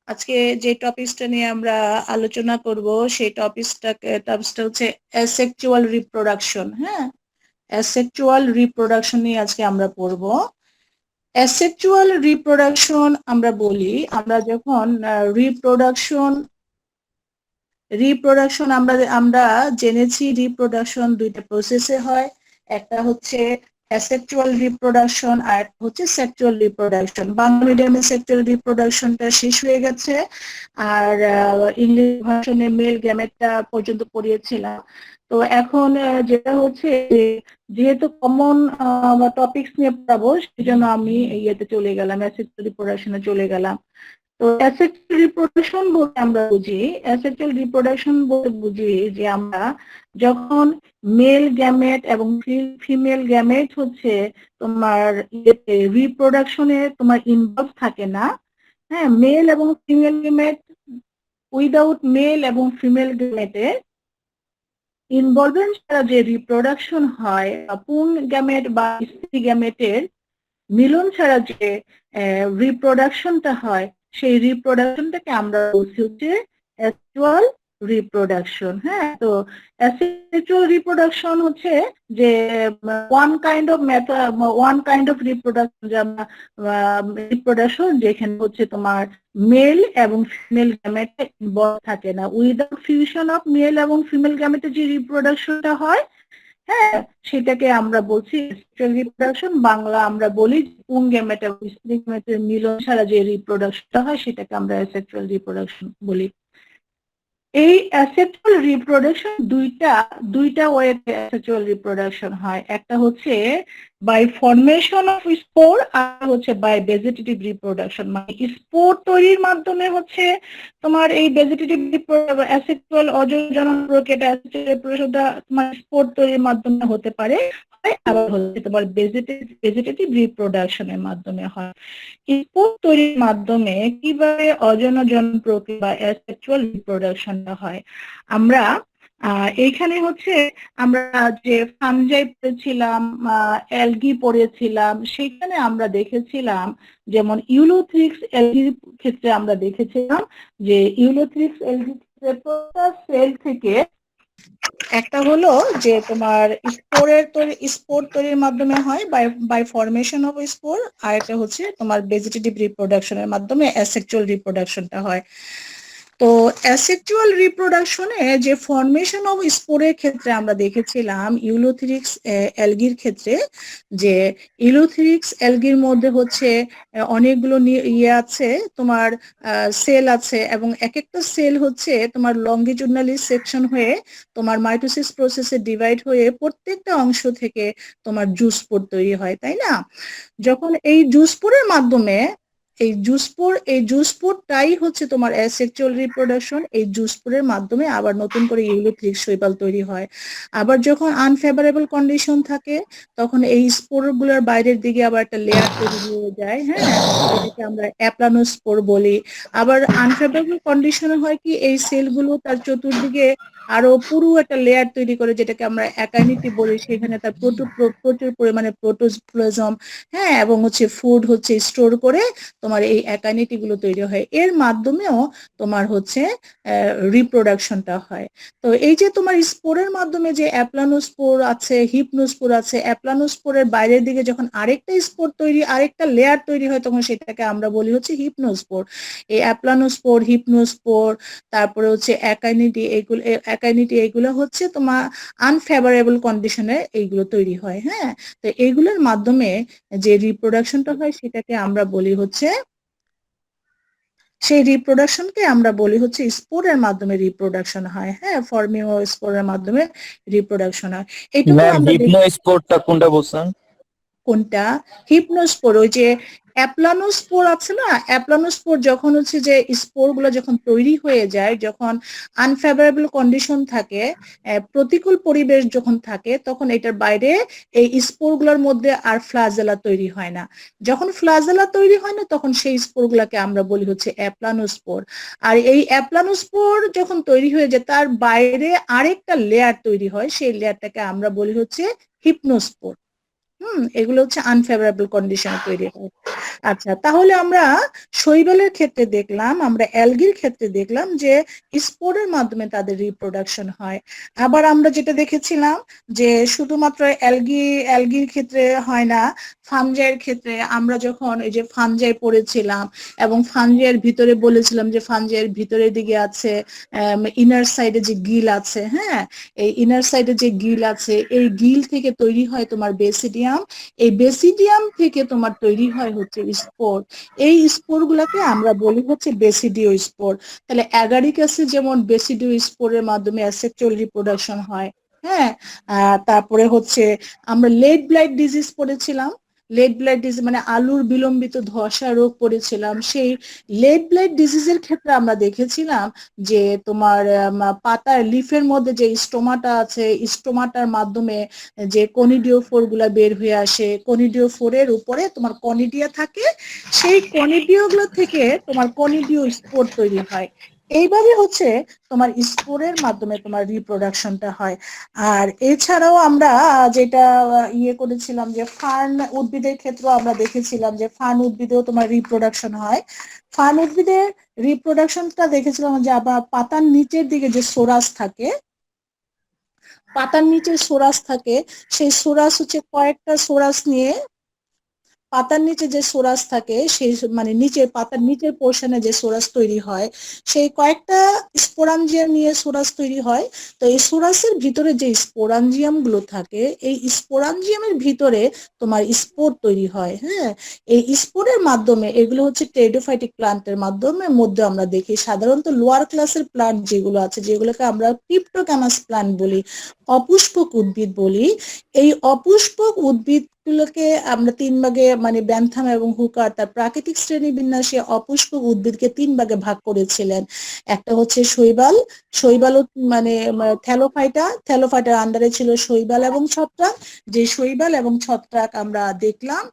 আজকে যে টপিকসটা নিয়ে আমরা আলোচনা করব সেই টপিকসটা হচ্ছে অ্যাসেক্সুয়াল রিপ্রোডাকশন। হ্যাঁ, অ্যাসেক্সুয়াল রিপ্রোডাকশন নিয়ে আজকে আমরা পড়ব। অ্যাসেক্সুয়াল রিপ্রোডাকশন আমরা বলি, আমরা যখন রিপ্রোডাকশন রিপ্রোডাকশন আমরা আমরা জেনেছি রিপ্রোডাকশন দুইটা প্রসেসে হয়। একটা হচ্ছে অ্যাসেক্সুয়াল রিপ্রোডাকশন আর একটা হচ্ছে সেক্সুয়াল রিপ্রোডাকশন। বাংলা মিডিয়ামে সেক্সুয়াল রিপ্রোডাকশনটা শেষ হয়ে গেছে, আর ইংলিশ ভার্সনে মেল গ্যামেটটা পর্যন্ত পড়িয়েছিলাম। তো এখন যেটা হচ্ছে যে যেহেতু কমন টপিকস নিয়ে পড়াবো, সেই জন্য আমি ইয়েতে চলে গেলাম, অ্যাসেক্সুয়াল রিপ্রোডাকশনে চলে গেলাম। তো অ্যাসেক্সুয়াল রিপ্রোডাকশন বলতে আমরা বুঝি, অ্যাসেক্সুয়াল রিপ্রোডাকশন বলতে বুঝি যে আমরা যখন মেল গ্যামেট এবং ফিমেল গ্যামেট হচ্ছে তোমার ইয়েতে রিপ্রোডাকশনে তোমার ইনভলভ থাকে না। হ্যাঁ, মেল এবং ফিমেল গ্যামেট উইদাউট মেল এবং ফিমেল গ্যামেটে ইনভলভমেন্ট ছাড়া যে রিপ্রোডাকশন হয়, পুং গ্যামেট বা স্ত্রী গ্যামেটের মিলন ছাড়া যে রিপ্রোডাকশনটা হয়, সেই রিপ্রোডাকশনটাকে আমরা বলছি হচ্ছে অ্যাসেক্সুয়াল রিপ্রোডাকশন। হ্যাঁ, তো অ্যাসেক্সুয়াল রিপ্রোডাকশন হচ্ছে যে one kind of reproduction, reproduction যেখানে হচ্ছে তোমার মেল এবং ফিমেল গ্যামেটে ইনভলভ থাকে না। উইদাউট ফিউশন অফ মেল এবং ফিমেল গ্যামেটে যে রিপ্রোডাকশনটা হয়, হ্যাঁ, সেটাকে আমরা বলছি সেক্সুয়াল রিপ্রোডাকশন। বাংলা আমরা বলি পুং গ্যামেট এবং স্ত্রী গ্যামেটের মিলন ছাড়া যে রিপ্রোডাকশনটা হয় সেটাকে আমরা সেক্সুয়াল রিপ্রোডাকশন বলি। এই অ্যাসেক্সুয়াল রিপ্রোডাকশন দুইটা ওয়েতে অ্যাসেক্সুয়াল রিপ্রোডাকশন হয়। একটা হচ্ছে বাই ফর্মেশন অফ স্পোর, আর হচ্ছে বাই ভেজিটেটিভ রিপ্রোডাকশন। মানে স্পোর তৈরির মাধ্যমে হচ্ছে তোমার এই ভেজিটেটিভ অ্যাসেক্সুয়াল অজনন প্রক্রিয়াটা, অ্যাসেক্সুয়াল রিপ্রোডাকশনটা তোমার স্পোর তৈরির মাধ্যমে হতে পারে, আবার হচ্ছে তোমার ভেজিটেটিভ রিপ্রোডাকশনের মাধ্যমে হয়। স্পোর তৈরির মাধ্যমে কিভাবে অজনন প্রক্রিয়া বা অ্যাসেক্সুয়াল রিপ্রোডাকশনটা হয়, আমরা এইখানে হচ্ছে আমরা যে ফানজাই পড়েছিলাম, অ্যালগি পড়েছিলাম, সেখানে আমরা দেখেছিলাম যেমন ইউলোথ্রিক্স অ্যালগির ক্ষেত্রে আমরা দেখেছিলাম যে ইউলোথ্রিক্স অ্যালগির ক্ষেত্রে সেল থেকে একটা হলো যে তোমার স্পোর তৈরির মাধ্যমে হয় বাই ফর্মেশন অফ স্পোর, আর এটা হচ্ছে তোমার ভেজিটেটিভ রিপ্রোডাকশনের মাধ্যমে অ্যাসেক্সুয়াল রিপ্রোডাকশনটা হয়। তো অ্যাসেক্সুয়াল রিপ্রোডাকশনে যে ফর্মেশন অফ স্পোরের ক্ষেত্রে আমরা দেখেছিলাম ইউলোথ্রিক্স অ্যালগির ক্ষেত্রে, যে ইউলোথ্রিক্স অ্যালগির মধ্যে হচ্ছে অনেকগুলো ইয়ে আছে, তোমার সেল আছে, এবং এক একটা সেল হচ্ছে তোমার লঙ্গিটিউডনালি সেকশন হয়ে তোমার মাইটোসিস প্রসেসে ডিভাইড হয়ে প্রত্যেকটা অংশ থেকে তোমার জুস্পোর তৈরি হয়, তাই না? যখন এই জুস্পোরের মাধ্যমে এই জুস্পোরটাই হচ্ছে তোমার অ্যাসেক্সুয়াল রিপ্রোডাকশন। এই জুস্পোরের মাধ্যমে আবার নতুন করে ইউলোথ্রিক্স শৈবাল তৈরি হয়। আবার যখন আনফেভারেবল কন্ডিশন থাকে, তখন এই স্পোরগুলোর বাইরের দিকে আবার একটা লেয়ার তৈরি হয়ে যায়। হ্যাঁ, এটাকে আমরা অ্যাপ্লানোস্পোর বলি। আবার আনফেভারেবল কন্ডিশনে হয় কি, এই সেলগুলো তার চতুর্দিকে আরো পুরো একটা লেয়ার তৈরি করে, যেটাকে আমরা অ্যাকাইনিটি বলি। সেখানে তার প্রচুর পরিমাণে প্রোটোপ্লাজম, হ্যাঁ, এবং হচ্ছে ফুড হচ্ছে স্টোর করে তোমার এই অ্যাকাইনিটি গুলো তৈরি হয়। এর মাধ্যমেও তোমার হচ্ছে রিপ্রোডাকশনটা হয়। তো এই যে তোমার স্পোরের মাধ্যমে যে অ্যাপ্লানোস্পোর আছে, হিপনোস্পোর আছে, অ্যাপ্লানোস্পোরের বাইরের দিকে যখন আরেকটা স্পোর তৈরি, আরেকটা লেয়ার তৈরি হয়, তখন সেটাকে আমরা বলি হচ্ছে হিপনোস্পোর। এই অ্যাপ্লানোস্পোর, হিপনোস্পোর, তারপরে হচ্ছে অ্যাকাইনিটি, এগুলো হচ্ছে তোমার আনফেভারেবল কন্ডিশনে এইগুলো তৈরি হয়। হ্যাঁ, তো এইগুলোর মাধ্যমে যে রিপ্রোডাকশনটা হয় সেটাকে আমরা বলি হচ্ছে, সেই রিপ্রোডাকশনকে আমরা বলি হচ্ছে স্পোরের মাধ্যমে রিপ্রোডাকশন হয়। হ্যাঁ, ফর্মিও স্পোরের মাধ্যমে রিপ্রোডাকশন হয়। এটুকু ম্যাম, আমরা হিপনো স্পোর্টটা কোনটা বলছেন? কোনটা? হিপনোস্পোর। ওই যে অ্যাপ্লানোস্পোর আছে না, অ্যাপ্লানোস্পোর যখন হচ্ছে যে স্পোর গুলো যখন তৈরি হয়ে যায়, যখন আনফেভারেবল কন্ডিশন থাকে, প্রতিকূল পরিবেশ যখন থাকে, তখন এটার বাইরে এই স্পোর গুলোর মধ্যে আর ফ্লাজেলা তৈরি হয় না। যখন ফ্লাজেলা তৈরি হয় না, তখন সেই স্পোর গুলাকে আমরা বলি হচ্ছে অ্যাপ্লানোস্পোর। আর এই অ্যাপ্লানোস্পোর যখন তৈরি হয়ে যায়, তার বাইরে আরেকটা লেয়ার তৈরি হয়, সেই লেয়ারটাকে আমরা বলি হচ্ছে হিপনোস্পোর। এগুলো হচ্ছে আনফেভারেবল কন্ডিশন তৈরি হয়। আচ্ছা, তাহলে আমরা শৈবালের ক্ষেত্রে দেখলাম, আমরা অ্যালগির ক্ষেত্রে দেখলাম যে স্পোরের মাধ্যমে তাদের রিপ্রোডাকশন হয়। আবার আমরা যেটা দেখেছিলাম যে শুধুমাত্র অ্যালগির ক্ষেত্রে হয় না, ফানজাইয়ের ক্ষেত্রে আমরা যখন এই যে ফানজাই পড়েছিলাম এবং ফানজাইয়ের ভিতরে বলেছিলাম যে ফানজাইয়ের ভিতরের দিকে আছে ইনার সাইডে যে গিল আছে, হ্যাঁ, এই ইনার সাইডে যে গিল আছে এই গিল থেকে তৈরি হয় তোমার বেসিডিয়াম, এই বেসিডিয়াম থেকে তোমার তৈরি হয় হচ্ছে স্পোর। এই স্পোর গুলাকে আমরা বলি হচ্ছে বেসিডিও স্পোর। তাহলে অ্যাগারিকাসে যেমন বেসিডিও স্পোরের মাধ্যমে অ্যাসেক্সুয়াল রিপ্রোডাকশন হয়, হ্যাঁ। তারপরে হচ্ছে আমরা লেট ব্লাইট ডিজিজ পড়েছিলাম, লেট ব্লাইট ডিজিজ মানে আলুর বিলম্বিত ধসা রোগ পড়েছিলাম। সেই লেট ব্লাইট ডিজিজের ক্ষেত্রে আমরা দেখেছিলাম যে তোমার পাতার লিফের মধ্যে যে স্টোমাটা আছে, স্টোমাটার মাধ্যমে যে কনিডিওফোর গুলা বের হয়ে আসে, কনিডিওফোরের উপরে তোমার কনিডিয়া থাকে, সেই কনিডিও গুলো থেকে তোমার কনিডিও স্পোর তৈরি হয়। এইভাবে হচ্ছে তোমার স্পোরের মাধ্যমে তোমার রিপ্রোডাকশনটা হয়। আর এছাড়াও আমরা যেটা ইয়ে করেছিলাম যে ফার্ন উদ্ভিদের ক্ষেত্রেও আমরা দেখেছিলাম যে ফার্ন উদ্ভিদেও তোমার রিপ্রোডাকশন হয়। ফার্ন উদ্ভিদের রিপ্রোডাকশনটা দেখেছিলাম যে আবার পাতার নিচের দিকে যে সোরাস থাকে, পাতার নিচে সোরাস থাকে, সেই সোরাস হচ্ছে কয়েকটা সোরাস নিয়ে, পাতার নিচে যে সোরাস থাকে সেই মানে নিচে পাতার নিচের পোর্শনে যে সোরাস তৈরি হয়, সেই কয়েকটা স্পোরাঞ্জিয়াম নিয়ে সোরাস তৈরি হয়। তো এই সোরাসের ভিতরে যে স্পোরাঞ্জিয়াম গুলো থাকে, এই স্পোরাঞ্জিয়ামের ভিতরে তোমার স্পোর তৈরি হয়, হ্যাঁ। এই স্পোরের মাধ্যমে এগুলো হচ্ছে টেরিডোফাইটিক প্লান্টের মাধ্যমে মধ্যে আমরা দেখি। সাধারণত লোয়ার ক্লাসের প্লান্ট যেগুলো আছে, যেগুলোকে আমরা ক্রিপ্টোক্যামাস প্লান্ট বলি, অপুষ্পক উদ্ভিদ বলি, এই অপুষ্পক উদ্ভিদ গুলোকে আমরা তিন ভাগে মানে ব্যান্থাম এবং হুকার তার প্রাকৃতিক শ্রেণী বিন্যাসে অপুষ্পক উদ্ভিদকে তিন ভাগে ভাগ করেছিলেন। একটা হচ্ছে শৈবাল, শৈবাল মানে থ্যালোফাইটার আন্ডারে ছিল শৈবাল এবং ছত্রাক, যে শৈবাল এবং ছত্রাক আমরা দেখলাম।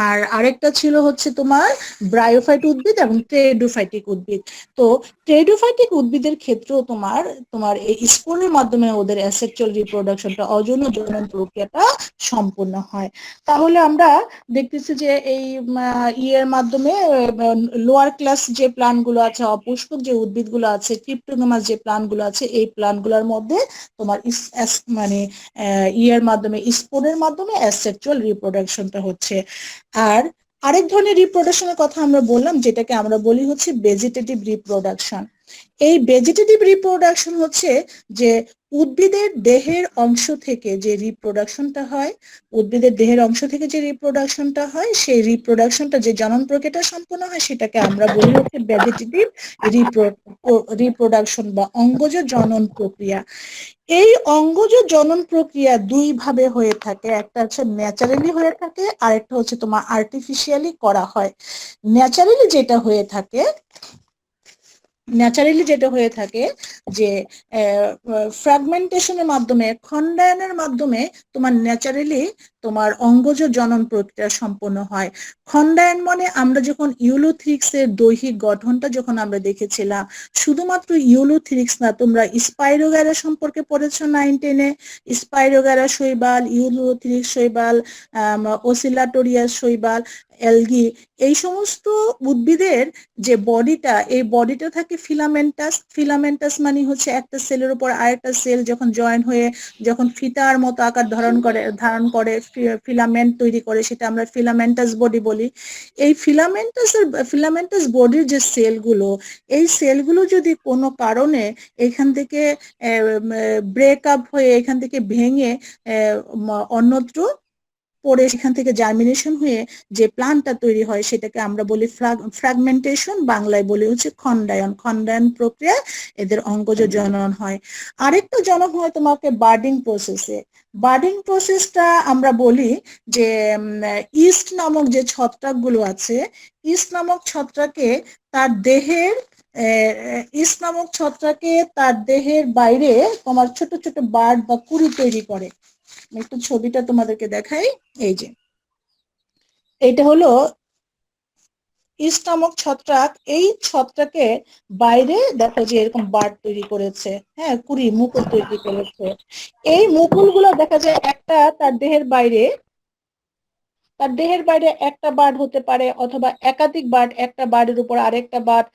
আর আরেকটা ছিল হচ্ছে তোমার ব্রায়োফাইট উদ্ভিদ এবং টেরিডোফাইটিক উদ্ভিদ। তো টেরিডোফাইটিক উদ্ভিদের ক্ষেত্রেও তোমার তোমার এই স্পোরের মাধ্যমে ওদের অ্যাসেক্সুয়াল রিপ্রোডাকশনটা, অযৌন জনন প্রক্রিয়াটা সম্পূর্ণ হয়। তাহলে আমরা দেখতেছি যে এই ইয়ের মাধ্যমে লোয়ার ক্লাস যে প্লান্ট গুলো আছে, অপুষ্পক যে উদ্ভিদগুলো আছে, ক্রিপ্টোগামাস যে প্লান্ট গুলো আছে, এই প্লান্ট গুলোর মধ্যে তোমার মানে ইয়ের মাধ্যমে স্পোরের মাধ্যমে অ্যাসেক্সুয়াল রিপ্রোডাকশনটা হচ্ছে। আর আরেক ধরনের রিপ্রোডাকশনের কথা আমরা বললাম, যেটাকে আমরা বলি হচ্ছে ভেজিটেটিভ রিপ্রোডাকশন। এই ভেজিটেটিভ রিপ্রোডাকশন হচ্ছে যে উদ্ভিদের দেহের অংশ থেকে যে রিপ্রোডাকশনটা হয়, উদ্ভিদের দেহের অংশ থেকে যে রিপ্রোডাকশনটা হয়, সেই রিপ্রোডাকশনটা যে জনন প্রক্রিয়াটা সম্পন্ন হয়, সেটাকে আমরা বলি হচ্ছে ভেজিটেটিভ রিপ্রোডাকশন বা অঙ্গজ জনন প্রক্রিয়া। এই অঙ্গজ জনন প্রক্রিয়া দুই ভাবে হয়ে থাকে, একটা হচ্ছে ন্যাচারালি হয়ে থাকে, আর একটা হচ্ছে তোমার আর্টিফিশিয়ালি করা হয়। ন্যাচারালি যেটা হয়ে থাকে, ন্যাচারালি যেটা হয়ে থাকে যে ফ্র্যাগমেন্টেশনের মাধ্যমে, খণ্ডায়নের মাধ্যমে তোমার ন্যাচারালি তোমার অঙ্গজ জনন প্রক্রিয়া সম্পন্ন হয়। খণ্ডায়ন মানে আমরা যখন ইউলোথ্রিক্সের দৈহিক গঠনটা যখন আমরা দেখেছিলাম, শুধুমাত্র ইউলোথ্রিক্স না, তোমরা স্পাইরোগ্যারা সম্পর্কে পড়েছো 9-10-এ, স্পাইরোগ্যারা শৈবাল, ইউলোথ্রিক্স শৈবাল, ওসিলাটোরিয়াস শৈবাল, অ্যালগি, এই সমস্ত উদ্ভিদের যে বডিটা, এই বডিটা থাকে ফিলামেন্টাস। ফিলামেন্টাস মানে হচ্ছে একটা সেলের উপর আরেকটা সেল যখন জয়েন হয়ে যখন ফিতার মতো আকার ধারণ করে ফিলামেন্ট তৈরি করে, সেটা আমরা ফিলামেন্টাস বডি বলি। এই ফিলামেন্টাস বডির যে সেলগুলো, এই সেলগুলো যদি কোনো কারণে এখান থেকে ব্রেক আপ হয়ে, এখান থেকে ভেঙে অন্যত্র পরে সেখান থেকে জার্মিনেশন হয়ে যে প্লান্টটা তৈরি হয়, সেটাকে আমরা বলি ফ্র্যাগমেন্টেশন, বাংলায় বলি হচ্ছে খণ্ডায়ন। খণ্ডায়ন প্রক্রিয়া এদের অঙ্গজ জনন হয়। আরেকটা জনন হয় তোমাকে বার্ডিং প্রসেসে। বার্ডিং প্রসেসটা আমরা বলি যে ইস্ট নামক যে ছত্রাকগুলো আছে, ইস্ট নামক ছত্রাকে তার দেহের ইস্ট নামক ছত্রাকে তার দেহের বাইরে তোমার ছোট ছোট বার্ড বা কুড়ি তৈরি করে। একটু ছবিটা তোমাদেরকে দেখাই, এই যে এইটা হলো ইস্ট নামক ছত্রাক। এই ছত্রাকে বাইরে দেখো যে এরকম বার্ড তৈরি করেছে, হ্যাঁ, কুড়ি মুকুল তৈরি করেছে। এই মুকুলগুলো দেখা যায় একটা তার দেহের বাইরে তার দেহের বাইরে একটা বার্ড হতে পারে অথবা একাধিক বার্ড, একটা বার্ডের উপর আরেকটা বার্ড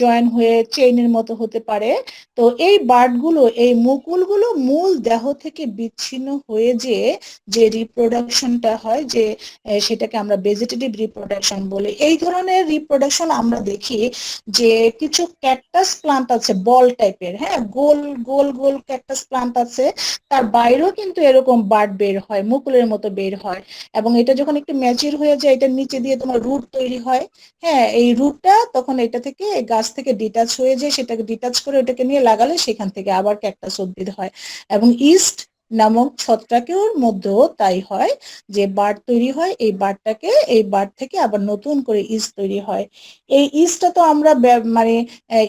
জয়েন হয়ে চেইনের মতো হতে পারে। তো এই বার্ডগুলো, এই মুকুলগুলো মূল দেহ থেকে বিচ্ছিন্ন হয়ে যে রিপ্রোডাকশনটা হয়, যে সেটাকে আমরা ভেজিটেটিভ রিপ্রোডাকশন বলি। এই ধরনের রিপ্রোডাকশন আমরা দেখি যে কিছু ক্যাকটাস প্লান্ট আছে বল টাইপের, হ্যাঁ, গোল গোল গোল ক্যাকটাস প্লান্ট আছে, তার বাইরেও কিন্তু এরকম বার্ড বের হয়, মুকুলের মতো বের হয়। এবং এটা যখন একটু ম্যাচিউর হয়ে যায়, এটার নিচে দিয়ে তোমার রুট তৈরি হয়। হ্যাঁ, এই রুটটা তখন এটা থেকে গাছ থেকে ডিটাচ হয়ে যায়, সেটাকে ডিটাচ করে ওটাকে নিয়ে লাগালে সেখান থেকে আবার ক্যাকটাস উদ্ভিদ হয়। এবং ইস্ট নামক ছত্রাকের মধ্যেও তাই হয়, যে বার্ড তৈরি হয়, এই বার্ডটাকে, এই বার্ড থেকে আবার নতুন করে ইস্ট তৈরি হয়। এই ইস্টটা তো আমরা মানে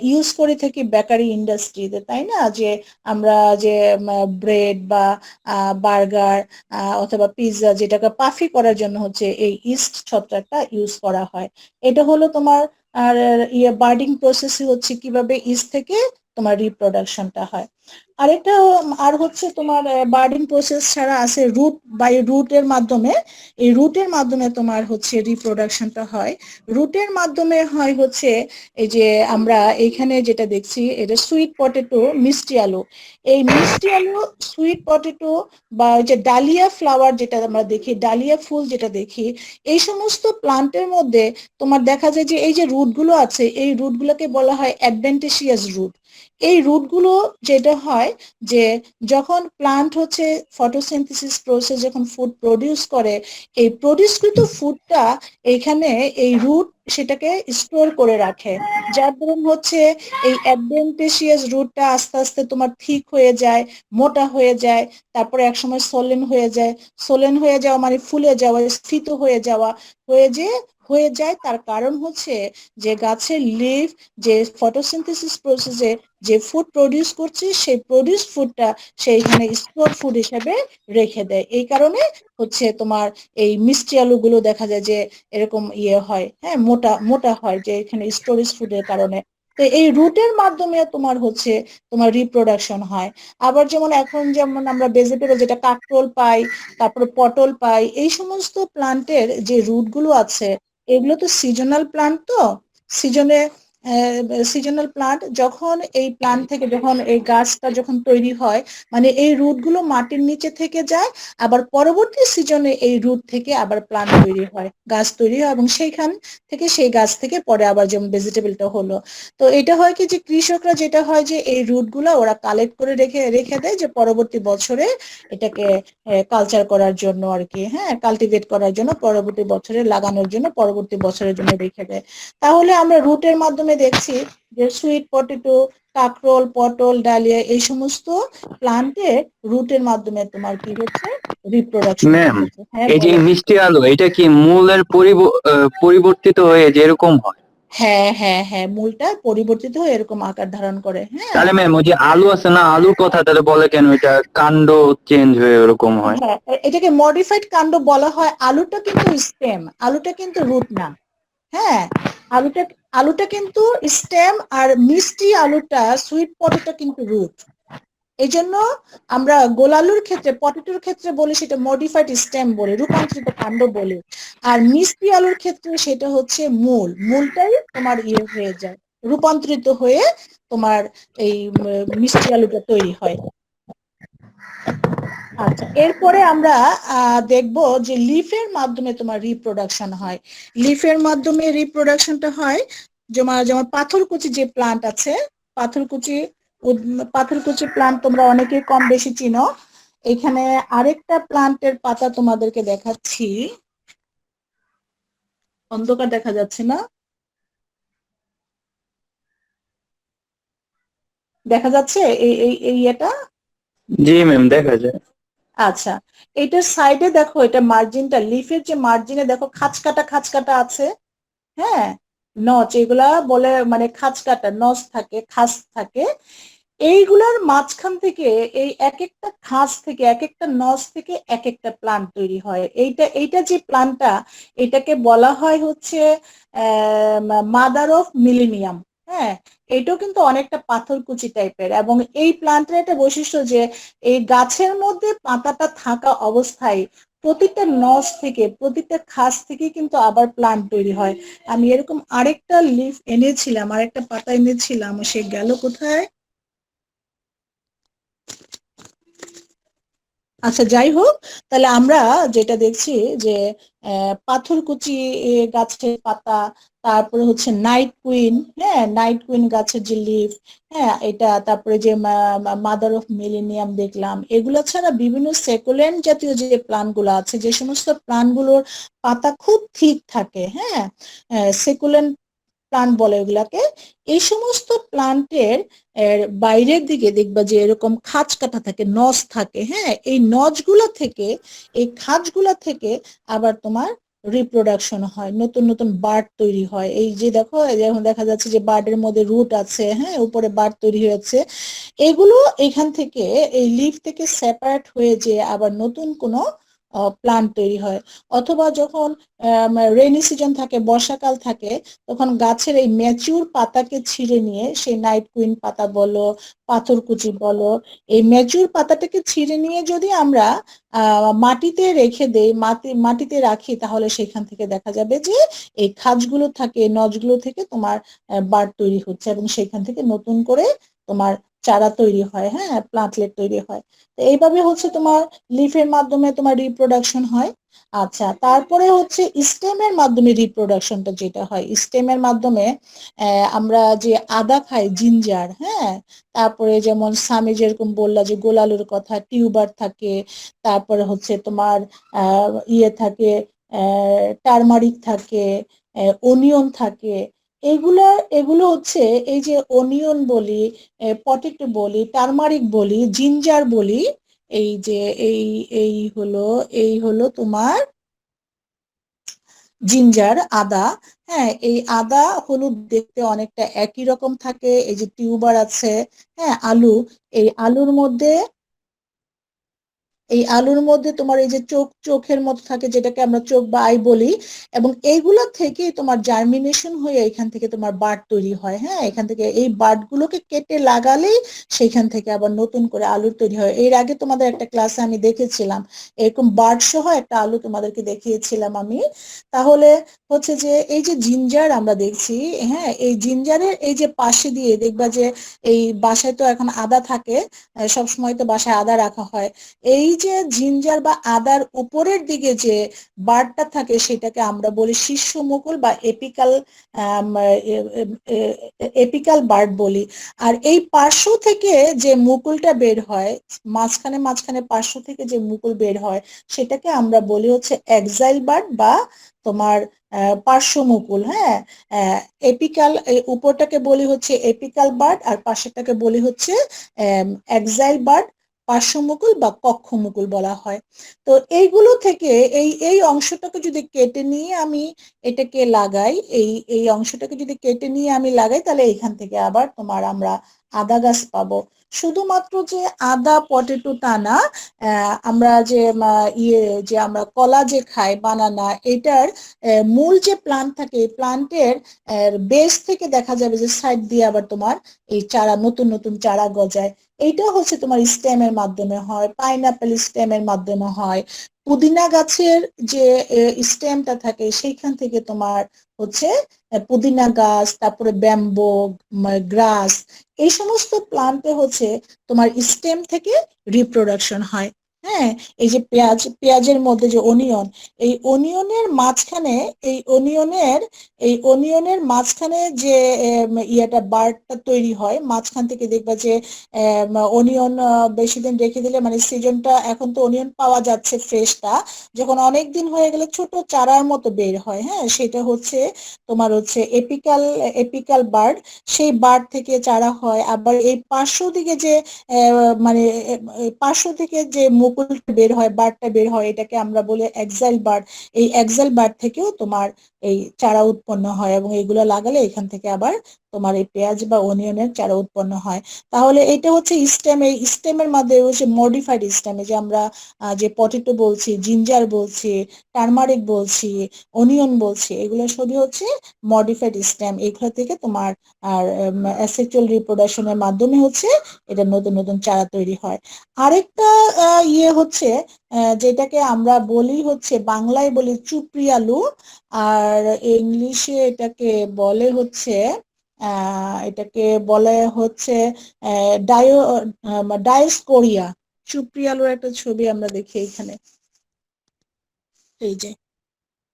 ইউজ করে থাকি বেকারি ইন্ডাস্ট্রিতে, তাই না? যে আমরা যে ব্রেড বা বার্গার অথবা পিৎজা, যেটাকে পাফি করার জন্য হচ্ছে এই ইস্ট ছত্রাকটা ইউজ করা হয়। এটা হলো তোমার আর বার্ডিং প্রসেস হচ্ছে কিভাবে ইস্ট থেকে তোমার রিপ্রোডাকশনটা হয়। আরেকটা আর হচ্ছে তোমার বার্ডিং প্রসেস ছাড়া আছে রুট, বাই রুটের মাধ্যমে। এই রুটের মাধ্যমে তোমার হচ্ছে রিপ্রোডাকশনটা হয়। রুটের মাধ্যমে হয় হচ্ছে এই যে আমরা এইখানে যেটা দেখছি, এটা সুইট পটেটো, মিষ্টি আলু। এই মিষ্টি আলু, সুইট পটেটো বা ওই যে ডালিয়া ফ্লাওয়ার যেটা আমরা দেখি, ডালিয়া ফুল যেটা দেখি, এই সমস্ত প্লান্টের মধ্যে তোমার দেখা যায় যে এই যে রুটগুলো আছে, এই রুটগুলোকে বলা হয় অ্যাডভেন্টিসিয়াস রুট। এই রুটগুলো যেটা হয় যে যখন প্লান্ট হচ্ছে ফটোসিনথেসিস প্রসেস যখন ফুড প্রডিউস করে, এই প্রডিউসকৃত ফুডটা এইখানে এই রুট সেটাকে স্টোর করে রাখে, যার দরুন হচ্ছে এই অ্যাডভেন্টিসিয়াস রুটটা আস্তে আস্তে তোমার থিক হয়ে যায়, মোটা হয়ে যায়, তারপরে একসময় সোলেন হয়ে যায়। সোলেন হয়ে যাওয়া মানে ফুলে যাওয়া, স্ফীত হয়ে যাওয়া, হয়ে যায়। তার কারণ হচ্ছে যে গাছের লিফ যে ফটোসিনথেসিস প্রসেসে যে ফুড প্রডিউস করছে, সেই প্রডিউস ফুডটা সেইখানে স্টোর ফুড হিসেবে রেখে দেয়। এই কারণে হচ্ছে তোমার এই মিষ্টি আলুগুলো দেখা যায় যে এরকম ইয়ে হয়, হ্যাঁ, মোটা মোটা হয়, যে এখানে স্টোরেজ ফুডের কারণে। তো এই রুটের মাধ্যমে তোমার হচ্ছে তোমার রিপ্রোডাকশন হয়। আবার যেমন এখন যেমন আমরা ভেজিটেবল যেটা কাকরোল পাই, তারপরে পটল পাই, এই সমস্ত প্লান্টের যে রুটগুলো আছে, এগুলো তো সিজনাল প্লান্ট। তো সিজনে সিজনাল প্লান্ট, যখন এই প্লান্ট থেকে যখন এই গাছটা যখন তৈরি হয়, মানে এই রুটগুলো মাটির নিচে থেকে যায়, আবার পরবর্তী সিজনে এই রুট থেকে আবার প্লান্ট তৈরি হয়, গাছ তৈরি হয়, এবং সেইখান থেকে সেই গাছ থেকে পরে আবার যেমন ভেজিটেবলটা হলো। তো এটা হয় কি যে কৃষকরা যেটা হয় যে এই রুটগুলো ওরা কালেক্ট করে রেখে রেখে দেয়, যে পরবর্তী বছরে এটাকে কালচার করার জন্য আর কি, হ্যাঁ, কাল্টিভেট করার জন্য, পরবর্তী বছরে লাগানোর জন্য, পরবর্তী বছরের জন্য রেখে দেয়। তাহলে আমরা রুটের মাধ্যমে দেখছি যে সুইট পটেটো, কাকরোল, পটল, ডালিয়া, এই সমস্ত প্লান্টের রুটের মাধ্যমে তোমার কি হচ্ছে, রিপ্রোডাকশনটা ম্যাম, হচ্ছে। হ্যাঁ, এই যে বলো। মিষ্টি আলু, এটা কি মূলের পরিবর্তিত হয়ে যেরকম হয়? হ্যাঁ হ্যাঁ হ্যাঁ, মূলটা পরিবর্তিত হয়ে এরকম আকার ধারণ করে, হ্যাঁ। তাহলে ম্যাম ওই যে আলু আছে না, আলুর কথা তাহলে বলে কেন এটা কাণ্ড চেঞ্জ হয়ে ওরকম হয়? হ্যাঁ, এটাকে মডিফাইড কাণ্ড বলা হয়। আলুটা কিন্তু স্টেম, আলুটা কিন্তু রুট না। হ্যাঁ, আলুটা আলুটা কিন্তু স্টেম, আর মিষ্টি আলুটা, সুইট পটেটো কিন্তু রুট। এই জন্য আমরা গোলালুর ক্ষেত্রে, পটেটোর ক্ষেত্রে বলি সেটা মডিফাইড স্টেম বলি, রূপান্তরিত কাণ্ড বলি। আর মিষ্টি আলুর ক্ষেত্রে সেটা হচ্ছে মূল, মূলটাই তোমার ইয়ে হয়ে যায়, রূপান্তরিত হয়ে তোমার এই মিষ্টি আলুটা তৈরি হয়। আচ্ছা, এরপরে আমরা দেখব যে লিফের মাধ্যমে তোমার রিপ্রোডাকশন হয়। লিফের মাধ্যমে রিপ্রোডাকশনটা হয় যেমন যেমন পাথরকুচি যে প্লান্ট আছে, পাথরকুচি পাথরকুচি প্লান্ট তোমরা অনেকেই কম বেশি চিনো। এখানে আরেকটা প্লান্টের পাতা তোমাদেরকে দেখাচ্ছি, অন্ধকার দেখা যাচ্ছে না, দেখা যাচ্ছে এই এই এই এটা। জি ম্যাম, দেখা যায়। আচ্ছা, এটার সাইডে দেখো, এটা মার্জিনটা, লিফের যে মার্জিনে দেখো খাঁচ কাটা খাঁচ কাটা আছে, হ্যাঁ, নচ, এগুলা বলে মানে খাঁচ কাটা নচ থাকে, খাস থাকে। এইগুলার মাঝখান থেকে, এই এক একটা খাঁজ থেকে, এক একটা নচ থেকে এক একটা প্লান্ট তৈরি হয়। এইটা এইটা যে প্লান্টটা, এটাকে বলা হয় হচ্ছে মাদার অফ মিলেনিয়াম। হ্যাঁ, এটাও কিন্তু অনেকটা পাথরকুচি টাইপের। এবং এই প্লান্টের একটা বৈশিষ্ট্য যে এই গাছের মধ্যে পাতাটা থাকা অবস্থায় প্রতিটা নস থেকে, প্রতিটা খাস থেকে কিন্তু আবার প্লান্ট তৈরি হয়। আমি এরকম আরেকটা লিফ এনেছিলাম, আরেকটা পাতা এনেছিলাম, সে গেল কোথায়? আচ্ছা, যাই হোক, তাহলে আমরা যেটা দেখছি যে পাথরকুচি গাছের পাতা, তারপরে হচ্ছে নাইট কুইন, হ্যাঁ, নাইট কুইন গাছের যে লিফ, হ্যাঁ এটা, তারপরে যে মাদার অফ মিলেনিয়াম দেখলাম, এগুলো ছাড়া বিভিন্ন সেকুলেন্ট জাতীয় যে প্লান্ট গুলো আছে, যে সমস্ত প্লান্ট গুলোর পাতা খুব থিক থাকে, হ্যাঁ, সেকুলেন্ট প্লান্ট বলে ওগুলাকে। এই সমস্ত প্লান্টের বাইরের দিকে দেখবা যে এরকম খাঁজ কাটা থাকে, নস থাকে, হ্যাঁ, এই নজগুলা থেকে, এই খাঁজগুলা থেকে আবার তোমার রিপ্রোডাকশন হয়, নতুন নতুন বার্ড তৈরি হয়। এই যে দেখো, যেমন দেখা যাচ্ছে যে বার্ডের মধ্যে রুট আছে, হ্যাঁ, উপরে বার্ড তৈরি হয়েছে। এগুলো এখান থেকে, এই লিফ থেকে সেপারেট হয়ে যে আবার নতুন কোনো প্লান্ট তৈরি হয়। অথবা যখন রেইনি সিজন থাকে, বর্ষাকাল থাকে, তখন গাছের এই ম্যাচিউর পাতাকে ছিঁড়ে নিয়ে, সেই নাইট কুইন পাতা বলো, পাথরকুচি বলো, এই ম্যাচিউর পাতাটাকে ছিঁড়ে নিয়ে যদি আমরা মাটিতে রেখে দেই, মাটিতে রাখি, তাহলে সেখান থেকে দেখা যাবে যে এই খাঁজগুলো থাকে, নজগুলো থেকে তোমার বার্ড তৈরি হচ্ছে, এবং সেখান থেকে নতুন করে তোমার চারা তৈরি হয়, হ্যাঁ, প্লান্টলেট তৈরি হয়। তো এইভাবে হচ্ছে তোমার লিফের মাধ্যমে তোমার রিপ্রোডাকশন হয়। আচ্ছা, তারপরে হচ্ছে স্টেমের মাধ্যমে রিপ্রোডাকশনটা যেটা হয়, স্টেমের মাধ্যমে আমরা যে আদা খাই, জিঞ্জার, হ্যাঁ, তারপরে যেমন সামি যেরকম বললা যে গোলালুর কথা, টিউবার থাকে, তারপরে হচ্ছে তোমার ইয়ে থাকে, টারমারিক থাকে, অনিয়ন থাকে। এগুলো এগুলো হচ্ছে, এই যে অনিয়ন বলি, পটেটো বলি, টারমারিক বলি, জিঞ্জার বলি, এই যে এই এই হলো এই হলো তোমার জিঞ্জার, আদা, হ্যাঁ, এই আদা হলুদ দেখতে অনেকটা একই রকম থাকে। এই যে টিউবার আছে, হ্যাঁ, আলু, এই আলুর মধ্যে, এই আলুর মধ্যে তোমার এই যে চোখের মতো থাকে, যেটাকে আমরা চোখ বা আই বলি, এবং এইগুলো থেকে তোমার জার্মিনেশন হয়ে এখান থেকে তোমার বার্ড তৈরি হয়, হ্যাঁ, এখান থেকে এই বার্ড গুলোকে কেটে লাগালেই সেখান থেকে আবার নতুন করে আলুর তৈরি হয়। এর আগে তোমাদের একটা ক্লাসে আমি দেখেছিলাম, এরকম বার্ড সহ একটা আলু তোমাদেরকে দেখিয়েছিলাম আমি। তাহলে হচ্ছে যে এই যে জিঞ্জার আমরা দেখছি, হ্যাঁ, এই জিঞ্জারের এই যে পাশে দিয়ে দেখবা যে এই বাসায় তো এখন আদা থাকে, সব সময় তো বাসায় আদা রাখা হয়। এই যে জিঞ্জার বা আদার উপরের দিকে যে বার্ডটা থাকে, সেটাকে আমরা বলি শীর্ষ মুকুল বা এপিকাল, এপিকাল বার্ড বলি। আর এই পার্শ্ব থেকে যে মুকুলটা বের হয়, মাঝখানে মাঝখানে পার্শ্ব থেকে যে মুকুল বের হয়, সেটাকে আমরা বলি হচ্ছে এক্সাইল বার্ড বা তোমার পার্শ্ব মুকুল, হ্যাঁ, এপিকাল, উপরটাকে বলি হচ্ছে এপিকাল বার্ড, আর পাশেরটাকে বলি হচ্ছে এক্সাইল বার্ড, পার্শ্বমুকুল বা কক্ষমুকুল বলা হয়। তো এইগুলো থেকে এই এই অংশটাকে যদি কেটে নিয়ে আমি এটাকে লাগাই, এই এই অংশটাকে যদি কেটে নিয়ে আমি লাগাই, তাহলে এখান থেকে আবার তোমার আমরা আদা গাছ পাবো। শুধুমাত্র যে আদা পটেটো তা না, আমরা যে ইয়ে, যে আমরা কলা যে খাই, বানানা, এটার মূল যে প্লান্ট থাকে, এই প্লান্টের বেস থেকে দেখা যাবে যে সাইড দিয়ে আবার তোমার এই চারা, নতুন নতুন চারা গজায়। এইটা হচ্ছে তোমার স্টেমের মাধ্যমে হয়, পাইনাপেল স্টেমের মাধ্যমে হয়, পুদিনা গাছের যে স্টেমটা থাকে, সেইখান থেকে তোমার হচ্ছে পুদিনা গাছ, তারপরে ব্যাম্বো, গ্রাস, এই সমস্ত প্লান্টে হচ্ছে তোমার স্টেম থেকে রিপ্রোডাকশন হয়। হ্যাঁ, এই যে পেঁয়াজের মধ্যে যে অনিয়ন, এই অনিয়নের মাঝখানে, এই অনিয়নের মাঝখানে যে ইয়েটা, বার্ডটা তৈরি হয়, মাঝখান থেকে দেখবা যে অনিয়ন বেশি দিন রেখে দিলে, মানে সিজনটা, এখন তো অনিয়ন পাওয়া যাচ্ছে ফ্রেশটা, যখন অনেক দিন হয়ে গেলে ছোট চারার মতো বের হয়, হ্যাঁ, সেটা হচ্ছে তোমার হচ্ছে এপিকাল, এপিকাল বার্ড, সেই বার্ড থেকে চারা হয়। আবার এই পার্শ্ব দিকে যে মানে পার্শ্ব থেকে যে মুকুলটা বের হয়, বার্ডটা বের হয়, এটাকে আমরা বলি এক্সাইল বার্ড। এই এক্সাইল বার্ড থেকেও তোমার এই চারা উৎপন্ন হয়, এবং এগুলো লাগালে এখান থেকে আবার তোমার এই পেঁয়াজ বা অনিয়নের চারা উৎপন্ন হয়। তাহলে এটা হচ্ছে স্টেম, এই স্টেমের মধ্যে হচ্ছে মডিফাইড স্টেম, যে আমরা যে পটেটো বলছি, জিঞ্জার বলছি, টারমারিক বলছি, অনিয়ন বলছি, এগুলো সবই হচ্ছে মডিফাইড স্টেম। এগুলো থেকে তোমার আর অ্যাসেক্সুয়াল রিপ্রোডাকশনের মাধ্যমে হচ্ছে এটা নতুন নতুন চারা তৈরি হয়। আরেকটা ইয়ে হচ্ছে যেটাকে আমরা বলি হচ্ছে, বাংলায় বলি চুপড়ি আলু, আর ইংলিশে এটাকে বলে হচ্ছে এটাকে বলে হচ্ছে ডায়ো ডায়োস্কোরিয়া। চুপড়ি আলুর একটা ছবি আমরা দেখি এখানে, এই যে,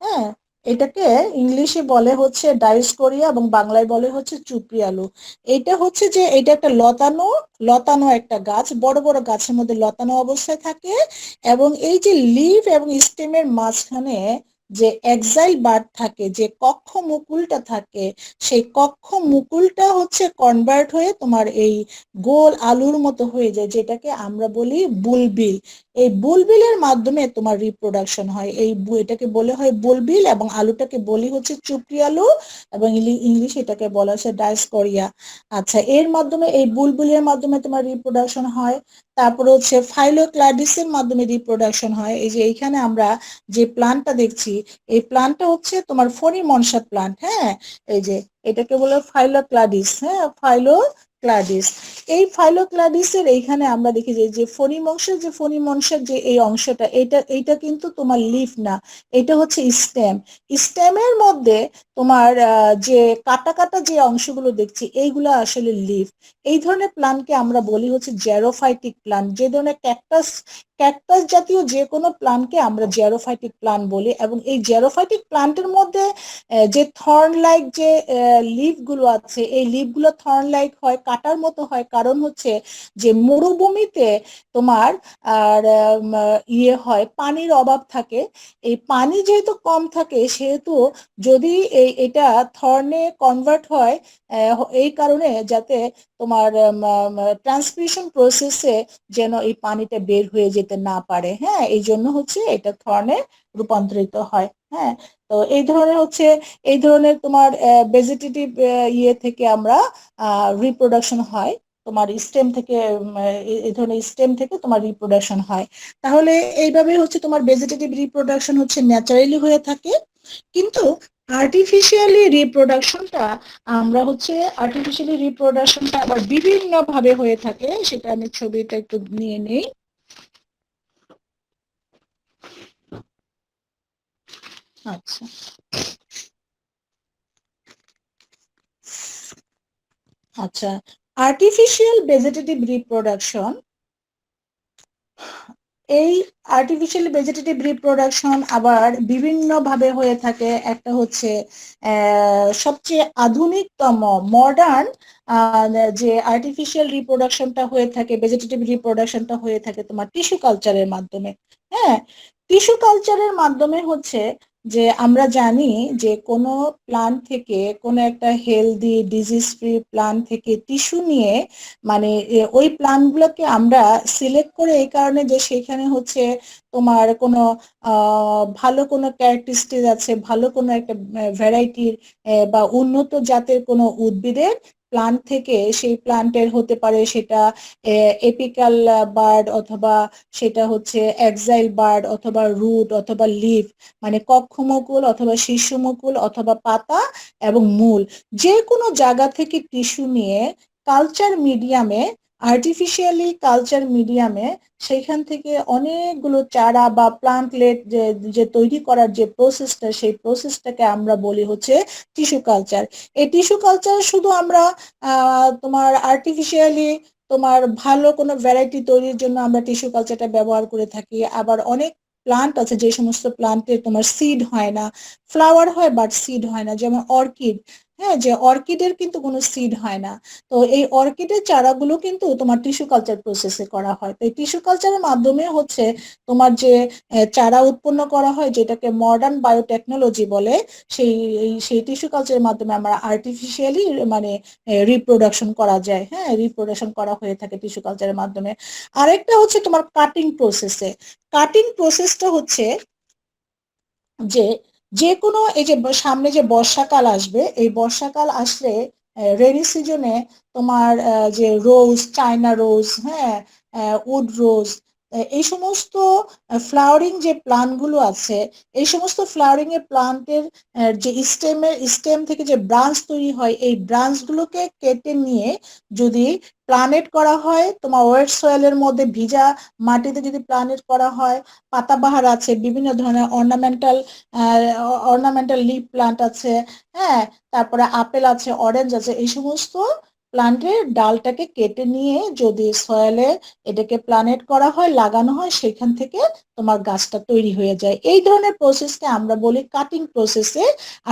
হ্যাঁ, এটাকে ইংলিশে বলে হচ্ছে ডায়োস্কোরিয়া এবং বাংলায় বলে হচ্ছে চুপড়ি আলু। এটা হচ্ছে যে এটা একটা লতানো লতানো একটা গাছ, বড় বড় গাছের মধ্যে লতানো অবস্থায় থাকে, এবং এই যে লিফ এবং স্টেমের মাঝখানে যে এক্সাইল বাড থাকে, যে কক্ষ মুকুলটা থাকে, সেই কক্ষ মুকুলটা হচ্ছে কনভার্ট হয়ে তোমার এই গোল আলুর মতো হয়ে যায়, যেটাকে আমরা বলি বুলবিল। এই বুলবিলের মাধ্যমে তোমার রিপ্রোডাকশন হয়। এটাকে বলে হয় বুলবিল, এবং আলুটাকে বলি হচ্ছে চুপড়ি আলু, এবং ইংলিশ এটাকে বলা হচ্ছে ডায়োস্কোরিয়া। আচ্ছা, এর মাধ্যমে এই বুলবুলের মাধ্যমে তোমার রিপ্রোডাকশন হয়। তারপরে হচ্ছে ফাইলোক্লাডিসের মাধ্যমে রিপ্রোডাকশন হয়। এই যে এইখানে আমরা যে প্লান্টটা দেখছি, এই প্লান্টটা হচ্ছে তোমার ফণিমনসা প্লান্ট। হ্যাঁ, এই যে এটাকে বলে ফাইলোক্লাডিস। হ্যাঁ, ফাইলোক্লাডিস। এই ফাইলোক্লাডিসের এইখানে আমরা দেখি যে ফণিমনসার যে এই অংশটা, এইটা কিন্তু তোমার লিফ না, এটা হচ্ছে স্টেম। স্টেমের মধ্যে তোমার যে কাটা কাটা যে অংশগুলো দেখছি, এইগুলো আসলে লিফ। এই ধরনের প্লান্টকে আমরা বলি হচ্ছে জ্যারোফাইটিক প্লান্ট। যে ধরনের ক্যাকটাস ক্যাকটাস জাতীয় যে কোনো প্লান্টকে আমরা জ্যারোফাইটিক প্লান্ট বলি, এবং এই জ্যারোফাইটিক প্লান্টের মধ্যে যে থর্ন লাইক যে লিফ গুলো আছে, এই লিফ গুলো থর্ন লাইক হয়, কাটার মতো হয়, কারণ হচ্ছে যে মরুভূমিতে তোমার আর ইয়ে হয়, পানির অভাব থাকে। এই পানি যেহেতু কম থাকে, সেহেতু যদি এটা থর্নে কনভার্ট হয়, এই কারণে যাতে তোমার ট্রান্সপিরেশন প্রসেসে যেন এই পানিটা বের হয়ে যেতে না পারে। হ্যাঁ, এই জন্য হচ্ছে এটা থর্নে রূপান্তরিত হয়। হ্যাঁ, তো এই ধরনের তোমার ভেজিটেটিভ ইয়ে থেকে আমরা রিপ্রোডাকশন হয়, তোমার স্টেম থেকে এই ধরনের স্টেম থেকে তোমার রিপ্রোডাকশন হয়। তাহলে এইভাবে হচ্ছে তোমার ভেজিটেটিভ রিপ্রোডাকশন হচ্ছে ন্যাচারালি হয়ে থাকে। কিন্তু আর্টিফিশিয়ালি রিপ্রোডাকশনটা আবার বিভিন্ন ভাবে হয়ে থাকে। সেটা আমি ছবিটা একটু নিয়ে নেই। আচ্ছা, আচ্ছা, আর্টিফিশিয়াল ভেজিটেটিভ রিপ্রোডাকশন, এই আর্টিফিশিয়াল ভেজিটেটিভ রিপ্রোডাকশন আবার বিভিন্ন ভাবে হয়ে থাকে। একটা হচ্ছে সবচেয়ে আধুনিকতম মডার্ন যে আর্টিফিশিয়াল রিপ্রোডাকশনটা হয়ে থাকে, ভেজিটেটিভ রিপ্রোডাকশনটা হয়ে থাকে তোমার টিস্যু কালচারের মাধ্যমে। হ্যাঁ, টিস্যু কালচারের মাধ্যমে হচ্ছে যে আমরা জানি যে কোনো প্লান্ট থেকে, কোনো একটা হেলদি ডিজিজ ফ্রি প্লান্ট থেকে টিস্যু নিয়ে, মানে ওই প্লান্টগুলোকে আমরা সিলেক্ট করে এই কারণে যে সেখানে হচ্ছে তোমার কোনো ভালো কোনো ক্যারেক্টারিস্টিক আছে, ভালো কোনো একটা ভ্যারাইটির বা উন্নত জাতের কোনো উদ্ভিদের প্লান্ট থেকে, সেই প্লান্টের হতে পারে সেটা এপিক্যাল বার্ড, অথবা সেটা হচ্ছে এক্সাইল বার্ড, অথবা রুট, অথবা লিফ, মানে কক্ষমুকুল অথবা শীর্ষমুকুল অথবা পাতা এবং মূল, যে কোনো জায়গা থেকে টিস্যু নিয়ে কালচার মিডিয়ামে, আর্টিফিশিয়ালি কালচার মিডিয়ামে, সেইখান থেকে অনেকগুলো চারা বা প্লান্টলেট যে তৈরি করার যে প্রসেসটা, সেই প্রসেসটাকে আমরা বলি হচ্ছে টিস্যু কালচার। এই টিস্যু কালচার শুধু আমরা তোমার আর্টিফিশিয়ালি তোমার ভালো কোনো ভ্যারাইটি তৈরির জন্য আমরা টিস্যু কালচারটা ব্যবহার করে থাকি। আবার অনেক প্লান্ট আছে যে সমস্ত প্লান্টের তোমার সিড হয় না, ফ্লাওয়ার হয় বাট সিড হয় না, যেমন অর্কিড। হ্যাঁ, যে অর্কিডের কিন্তু কোনো সিড হয় না। তো এই অর্কিডের চারাগুলো কিন্তু তোমার টিস্যু কালচার প্রসেসে করা হয়। তো এই টিস্যু কালচারের মাধ্যমে হচ্ছে তোমার যে চারা উৎপন্ন করা হয়, যেটাকে মডার্ন বায়োটেকনোলজি বলে, সেই টিস্যু কালচারের মাধ্যমে আমরা আর্টিফিশিয়ালি মানে রিপ্রোডাকশন করা যায়। হ্যাঁ, রিপ্রোডাকশন করা হয়ে থাকে টিস্যু কালচারের মাধ্যমে। আরেকটা হচ্ছে তোমার কাটিং প্রসেসে। কাটিং প্রসেসটা হচ্ছে যে যে কোনো, এই যে সামনে যে বর্ষাকাল আসবে, এই বর্ষাকাল আসলে রেনি সিজনে তোমার যে রোজ, চায়না রোজ, হ্যাঁ, উড রোজ, এই সমস্ত ফ্লাওয়ারিং যে প্লান্ট গুলো আছে, এই সমস্ত ফ্লাওয়ারিং এর প্লান্টের যে স্টেম থেকে যে ব্রাঞ্চ তৈরি হয়, এই ব্রাঞ্চ গুলোকে কেটে নিয়ে যদি প্লানেট করা হয় তোমার ওয়েট সয়েলের মধ্যে, ভিজা মাটিতে যদি প্লানেট করা হয়, পাতাবাহার আছে, বিভিন্ন ধরনের অর্নামেন্টাল লিফ প্লান্ট আছে, হ্যাঁ, তারপরে আপেল আছে, অরেঞ্জ আছে, এই সমস্ত প্লান্টের ডালটাকে কেটে নিয়ে যদি সয়েলে এটাকে প্লানেট করা হয়, লাগানো হয়, সেখান থেকে তোমার গাছটা তৈরি হয়ে যায়। এই ধরনের প্রসেসকে আমরা বলি কাটিং প্রসেসে,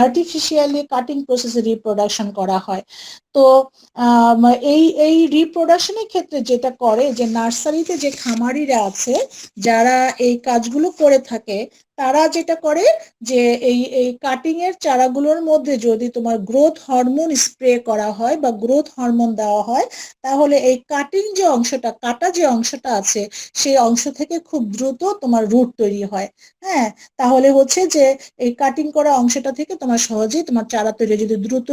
আর্টিফিশিয়ালি কাটিং প্রসেসে রিপ্রোডাকশন করা হয়। তো আম, এই এই রিপ্রোডাকশনের ক্ষেত্রে যেটা করে, যে নার্সারিতে যে খামারিরা আছে যারা এই কাজগুলো করে থাকে, তারা যেটা করে যে এই কাটিং এর চারাগুলোর মধ্যে যদি তোমার গ্রোথ হরমোন স্প্রে করা হয় বা গ্রোথ হরমোন দেওয়া হয়, তাহলে এই কাটিং যে অংশটা, কাটা যে অংশটা আছে, সেই অংশ থেকে খুব দ্রুত তোমার রুট তৈরি হয়। হ্যাঁ, তাহলে হচ্ছে যে এই কাটিং করা অংশটা থেকে তোমার সহজেই তোমার চারা তৈরি হয়। যদি দ্রুত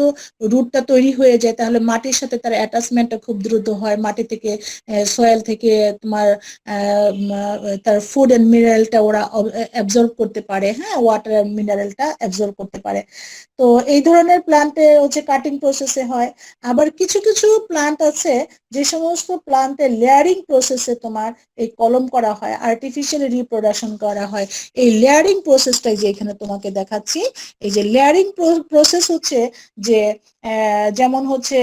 রুটটা তৈরি হয়ে যায়, তাহলে মাটির সাথে তার অ্যাটাচমেন্টটা খুব দ্রুত হয়, মাটি থেকে, সয়েল থেকে তোমার তার ফুড এন্ড মিনারেলটা ওরা অ্যাবজর্ব করতে পারে, হ্যাঁ, ওয়াটার এন্ড মিনারেলটা অ্যাবজর্ব করতে পারে। তো এই ধরনের প্লান্টে হচ্ছে কাটিং প্রসেসে হয়। আবার কিছু কিছু প্লান্ট আছে যে সমস্ত প্লান্টে লেয়ারিং প্রসেসে তোমার এই কলম করা হয়, আর্টিফিশিয়ালি রিপ্রোডাকশন করা হয়। এই লেয়ারিং প্রসেসটাই যে এখানে তোমাকে দেখাচ্ছি, এই যে লেয়ারিং প্রসেস হচ্ছে যে যেমন হচ্ছে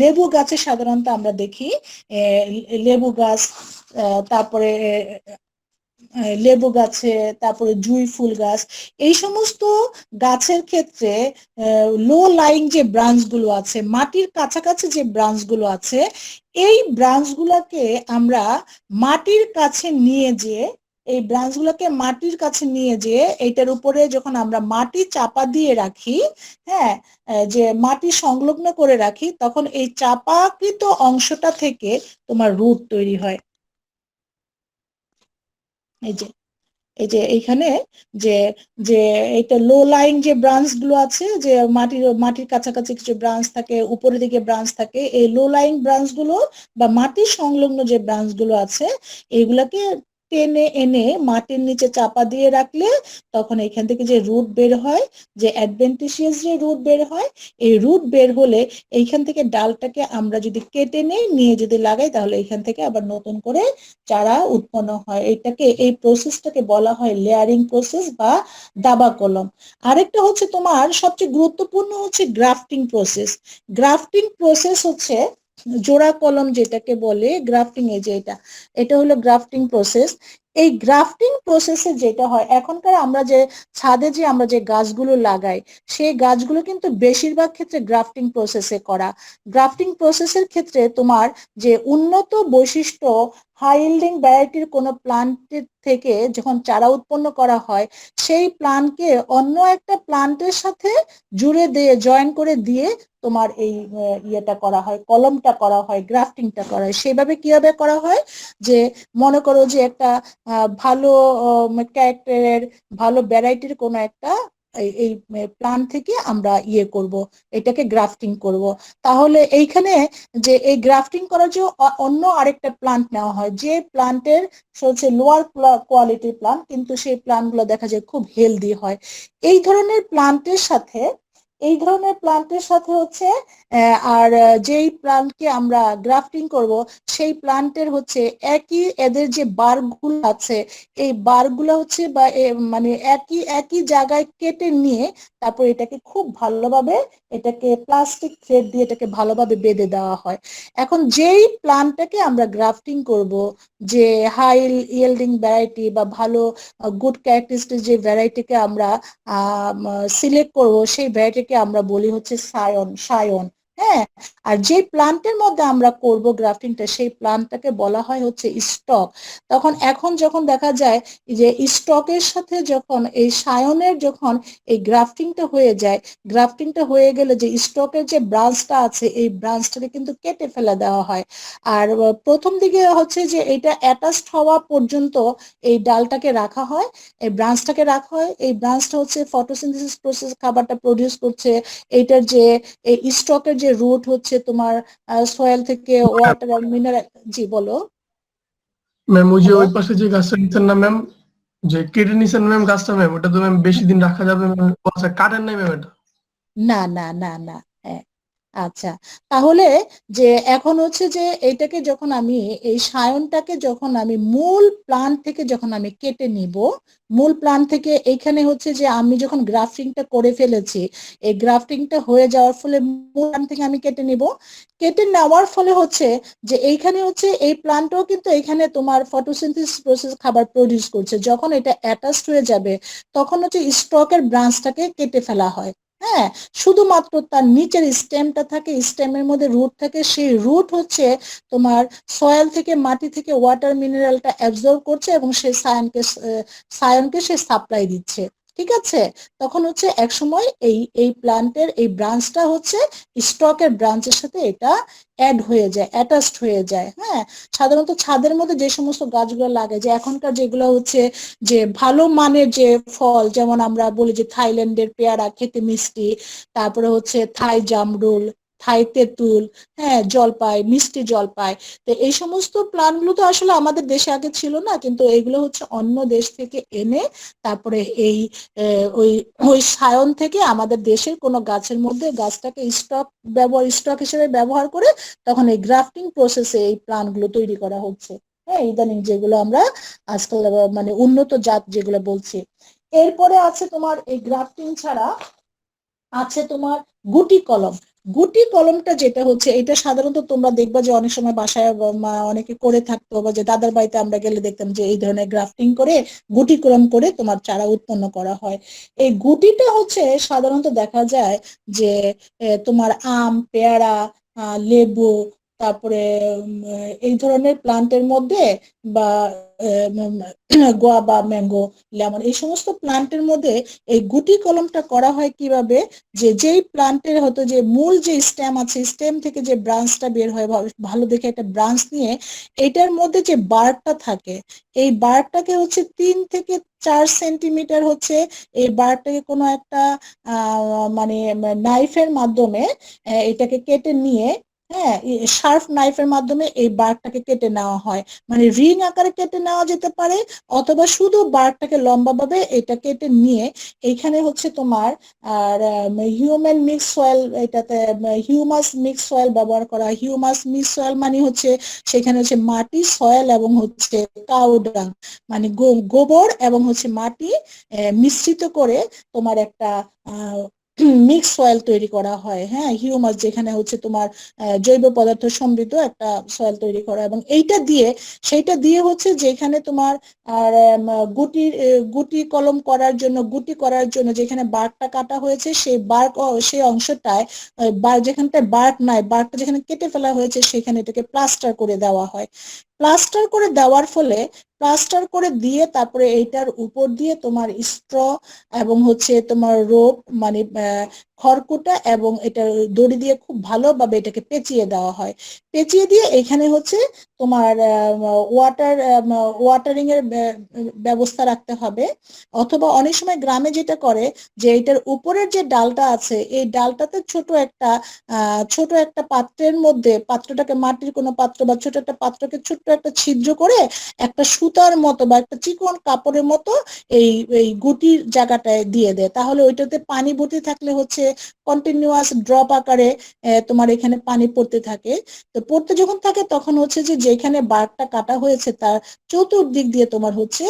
লেবু গাছে সাধারণত আমরা দেখি, লেবু গাছ, তারপরে লেবু গাছে, তারপরে জুঁই ফুল গাছ, এই সমস্ত গাছের ক্ষেত্রে লো লাইং যে ব্রাঞ্চ গুলো আছে, মাটির কাছাকাছি যে ব্রাঞ্চ গুলো আছে, এই ব্রাঞ্চ গুলাকে আমরা মাটির কাছে নিয়ে যেয়ে, এই ব্রাঞ্চ গুলোকে মাটির কাছে নিয়ে যেয়ে এইটার উপরে যখন আমরা মাটি চাপা দিয়ে রাখি, হ্যাঁ, যে মাটি সংলগ্ন করে রাখি, তখন এই চাপাকৃত অংশটা থেকে তোমার রুট তৈরি হয়। এই যে এইখানে যে যে এটা লো লাইং যে ব্রাঞ্চ গুলো আছে, যে মাটির কাছাকাছি কিছু ব্রাঞ্চ থাকে, উপরের দিকে ব্রাঞ্চ থাকে, এই লো লাইং ব্রাঞ্চ গুলো বা মাটির সংলগ্ন যে ব্রাঞ্চ গুলো আছে, এগুলাকে টেনে এনে মাটির নিচে চাপা দিয়ে রাখলে তখন এখান থেকে যে রুট বের হয়, যে অ্যাডভেন্টিশিয়াস যে রুট বের হয়, এই রুট বের হলে এইখান থেকে ডালটাকে আমরা যদি কেটে নিয়ে যদি লাগাই, তাহলে এখান থেকে আবার নতুন করে চারা উৎপন্ন হয়। এই প্রসেসটাকে বলা হয় লেয়ারিং প্রসেস বা দাবা কলম। আরেকটা হচ্ছে তোমার সবচেয়ে গুরুত্বপূর্ণ হচ্ছে গ্রাফটিং প্রসেস। গ্রাফটিং প্রসেস হচ্ছে জোড়া কলম যেটাকে বলে, গ্রাফটিং, এই যে এটা হলো গ্রাফটিং প্রসেস। এই গ্রাফটিং প্রসেসে যেটা হয়, এখনকার আমরা যে ছাদে যে আমরা যে গাছগুলো লাগাই, সেই গাছগুলো কিন্তু বেশিরভাগ ক্ষেত্রে গ্রাফটিং প্রসেসে করা। গ্রাফটিং প্রসেসের ক্ষেত্রে তোমার যে উন্নত বৈশিষ্ট্য, হাই ইল্ডিং ভ্যারাইটির কোনো প্লান্টের থেকে যখন চারা উৎপন্ন করা হয়, সেই প্লান্টকে অন্য একটা প্লান্টের সাথে জুড়ে দিয়ে, জয়েন করে দিয়ে তোমার এই ইয়েটা করা হয়, কলমটা করা হয়, গ্রাফটিংটা করা হয়। সেভাবে কিভাবে করা হয়, যে মনে করো যে একটা ভালো ক্যারেক্টারের, ভালো ভ্যারাইটির কোনো একটা এই প্লান্ট থেকে আমরা করব, এটাকে গ্রাফটিং করব। তাহলে এইখানে যে এই গ্রাফটিং করার জন্য অন্য আরেকটা প্লান্ট নেওয়া হয়, যে প্লান্টের হচ্ছে লোয়ার কোয়ালিটির প্লান্ট, কিন্তু সেই প্লান্টগুলো দেখা যায় খুব হেলদি হয়। এই ধরনের প্লান্টের সাথে হচ্ছে আর যেই প্লান্টকে আমরা গ্রাফটিং করব, সেই প্লান্টের হচ্ছে একই, এদের যে বারগুলো আছে, এই বারগুলো হচ্ছে বা মানে একই জায়গায় কেটে নিয়ে তারপর এটাকে খুব ভালোভাবে, এটাকে প্লাস্টিক থ্রেড দিয়ে এটাকে ভালোভাবে বেঁধে দেওয়া হয়। এখন যেই প্লান্টটাকে আমরা গ্রাফটিং করব, যে হাই ইয়েল্ডিং ভ্যারাইটি বা ভালো গুড ক্যারেক্টারিস্টিক যে ভ্যারাইটিকে আমরা সিলেক্ট করব, সেই ভ্যারাইটিকে আমরা বলি হচ্ছে সায়ন। হ্যাঁ, আর যে প্লান্টের মধ্যে আমরা করব গ্রাফটিংটা, সেই প্লান্টটাকে বলা হয় হচ্ছে স্টক। এখন যখন দেখা যায় যে স্টকের সাথে যখন এই সায়নের যখন এই গ্রাফটিংটা হয়ে যায়, গ্রাফটিংটা হয়ে গেলে যে স্টকের যে ব্রাঞ্চটা আছে, এই ব্রাঞ্চটাকে কিন্তু কেটে ফেলে দেওয়া হয়। আর প্রথম দিকে হচ্ছে যে এটা অ্যাটাচড হওয়া পর্যন্ত এই ডালটাকে রাখা হয়, এই ব্রাঞ্চটাকে রাখা হয়। এই ব্রাঞ্চটা হচ্ছে ফটোসিনথেসিস প্রসেস, খাবারটা প্রডিউস করছে। এইটার যে এই স্টকের যে রুট হচ্ছে তোমার সয়েল থেকে ওয়াটার আর মিনারেল। জি বলো। ম্যাম ওই যে হ্যালো। ওই পাশে যে গাছটা নিচ্ছেন না ম্যাম, যে কেটে নিচ্ছেন ম্যাম গাছটা ম্যাম, ওটা তো ম্যাম বেশি দিন রাখা যাবে ম্যাম, আচ্ছা কাটেন নাই ম্যাম এটা? না না না না। হ্যাঁ, আচ্ছা, তাহলে যে এখন হচ্ছে যে এইটাকে যখন আমি এই সায়নটাকে যখন আমি মূল প্লান্ট থেকে যখন আমি কেটে নিব, মূল প্লান্ট থেকে এইখানে হচ্ছে যে আমি যখন গ্রাফটিংটা করে ফেলেছি, এই গ্রাফটিংটা হয়ে যাওয়ার ফলে মূল প্লান্ট থেকে আমি কেটে নিব। কেটে নেওয়ার ফলে হচ্ছে যে এইখানে হচ্ছে এই প্লান্টও কিন্তু এখানে তোমার ফটোসিনথেসিস প্রসেস খাবার প্রডিউস করছে। যখন এটা অ্যাটাচড হয়ে যাবে তখন হচ্ছে স্টকের ব্রাঞ্চটাকে কেটে ফেলা হয়। হ্যাঁ, শুধুমাত্র তার নিচের স্টেমটা থাকে, স্টেমের মধ্যে রুট থাকে, সেই রুট হচ্ছে তোমার সয়েল থেকে, মাটি থেকে ওয়াটার মিনারেলটা অ্যাবজর্ব করছে এবং সেই সায়নকে সে সাপ্লাই দিচ্ছে। ঠিক আছে, তখন হচ্ছে এক সময় এই এই প্লান্টের এই ব্রাঞ্চটা হচ্ছে স্টকের ব্রাঞ্চের সাথে এটা অ্যাড হয়ে যায়, অ্যাটাচড হয়ে যায়। হ্যাঁ, সাধারণত ছাদের মধ্যে যে সমস্ত গাছগুলো লাগে, যে এখনকার যেগুলো হচ্ছে যে ভালো মানের যে ফল, যেমন আমরা বলি যে থাইল্যান্ডের পেয়ারা খেতে মিষ্টি, তারপরে হচ্ছে থাই জামরুল, থাই তেঁতুল, হ্যাঁ জলপাই, মিষ্টি জলপাই। তো এই সমস্ত প্ল্যান্টগুলো তো আসলে আমাদের দেশে আগে ছিল না, কিন্তু এগুলো হচ্ছে অন্য দেশ থেকে এনে তারপরে এই ওই ওই সায়ন থেকে আমাদের দেশের কোনো গাছের মধ্যে গাছটাকে স্টক হিসেবে ব্যবহার করে তখন এই গ্রাফটিং প্রসেসে এই প্ল্যান্টগুলো তৈরি করা হচ্ছে। হ্যাঁ, ইদানিং যেগুলো আমরা আজকাল মানে উন্নত জাত যেগুলো বলছি। এরপরে আছে তোমার এই গ্রাফটিং ছাড়া আছে তোমার গুটি কলম। গুটি কলমটা যেটা হচ্ছে, এটা সাধারণত তোমরা দেখবা যে অনেক সময় বাসায় অনেকে করে থাকতো, বা যে দাদার বাড়িতে আমরা গেলে দেখতাম যে এই ধরনের গ্রাফটিং করে গুটি কলম করে তোমার চারা উৎপন্ন করা হয়। এই গুটিটা হচ্ছে সাধারণত দেখা যায় যে তোমার আম, পেয়ারা, লেবু, তারপরে এই ধরনের প্লান্টের মধ্যে, বা গোয়াবা, ম্যাঙ্গো, লেমন, এই সমস্ত প্লান্টের মধ্যে এই গুটি কলমটা করা হয় কিভাবে, যে যেই প্লান্টের হয়তো যে মূল যে স্টেম আছে, স্টেম থেকে যে ব্রাঞ্চটা বের হয়, ভালো দেখে একটা ব্রাঞ্চ নিয়ে এটার মধ্যে যে বার্কটা থাকে, এই বার্কটাকে হচ্ছে 3 থেকে 4 সেন্টিমিটার হচ্ছে এই বার্কটাকে কোনো একটা মানে নাইফের মাধ্যমে এটাকে কেটে নিয়ে, হ্যাঁ শার্প নাইফের মাধ্যমে এই বার্কটাকে কেটে নেওয়া হয়। মানে রিং আকারে কেটে নেওয়া যেতে পারে, অথবা শুধু বার্কটাকে লম্বাভাবে এটা কেটে নিয়ে এইখানে হচ্ছে তোমার আর হিউম্যান মিক্স সয়েল, এটাতে হিউমাস মিক্স সয়েল ব্যবহার করা হয়। হিউমাস মিক্স সয়েল মানে হচ্ছে সেখানে হচ্ছে মাটি, সয়েল এবং হচ্ছে কাউ ডাং, মানে গোবর এবং হচ্ছে মাটি মিশ্রিত করে তোমার একটা মিক্স সয়েল তৈরি করা হয়। হ্যাঁ, হিউমাস যেখানে হচ্ছে তোমার জৈব পদার্থ সমৃদ্ধ একটা সয়েল তৈরি করা, এবং এইটা দিয়ে সেইটা দিয়ে হচ্ছে যেখানে তোমার আর গুটি গুটি কলম করার জন্য, গুটি করার জন্য যেখানে বার্কটা কাটা হয়েছে সেই বার্ক, সেই অংশটায় যেখানটায় বার্ক নাই, বার্কটা যেখানে কেটে ফেলা হয়েছে সেখানে এটাকে প্লাস্টার করে দেওয়া হয়। প্লাস্টার করে দেওয়ার ফলে, প্লাস্টার করে দিয়ে তারপরে এইটার উপর দিয়ে তোমার স্ট্র এবং হচ্ছে তোমার রোপ, মানে খড়কুটা এবং এটা দড়ি দিয়ে খুব ভালোভাবে এটাকে পেঁচিয়ে দেওয়া হয়। পেঁচিয়ে দিয়ে এখানে হচ্ছে তোমার ওয়াটারিং এর ব্যবস্থা রাখতে হবে। অথবা অনেক সময় গ্রামে যেটা করে যে এটার উপরের যে ডালটা আছে, এই ডালটাতে ছোট একটা পাত্রের মধ্যে, পাত্রটাকে মাটির কোনো পাত্র বা ছোট একটা পাত্রকে ছোট্ট একটা ছিদ্র করে একটা সুতার মতো বা একটা চিকন কাপড়ের মতো এই এই গুটির জায়গাটায় দিয়ে দেয়। তাহলে ওইটাতে পানি ভর্তি থাকলে হচ্ছে কন্টিনিউয়াস ড্রপ আকারে তোমার এখানে পানি পড়তে থাকে। তো পড়তে যখন থাকে তখন হচ্ছে যে যেখানে বার্কটা কাটা হয়েছে তার চতুর্দিক দিয়ে তোমার হচ্ছে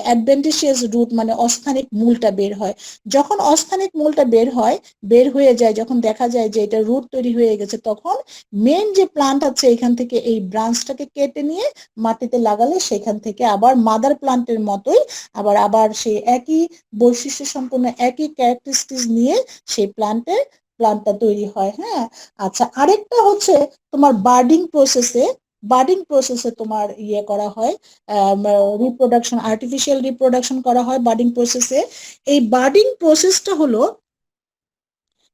অ্যাডভেন্টিসিয়াস রুট, মানে অস্থানিক মূলটা বের হয়। যখন অস্থানিক মূলটা বের হয়ে যায়, যখন দেখা যায় যে এটা রুট তৈরি হয়ে গেছে, তখন মেন যে প্লান্ট আছে এখান থেকে এই ব্রাঞ্চটাকে কেটে নিয়ে মাটিতে লাগালে সেখান থেকে আবার মাদার প্লান্টের মতোই আবার সেই একই বৈশিষ্ট্য সম্পন্ন, একই ক্যারেক্টারিস্টিক্স নিয়ে সেই প্লান্টটা তৈরি হয়। হ্যাঁ, আচ্ছা, আরেকটা হচ্ছে তোমার বার্ডিং প্রসেসে তোমার ইয়ে করা হয়, রিপ্রোডাকশন, আর্টিফিশিয়াল রিপ্রোডাকশন করা হয় বার্ডিং প্রসেসে। এই বার্ডিং প্রসেসটা হলো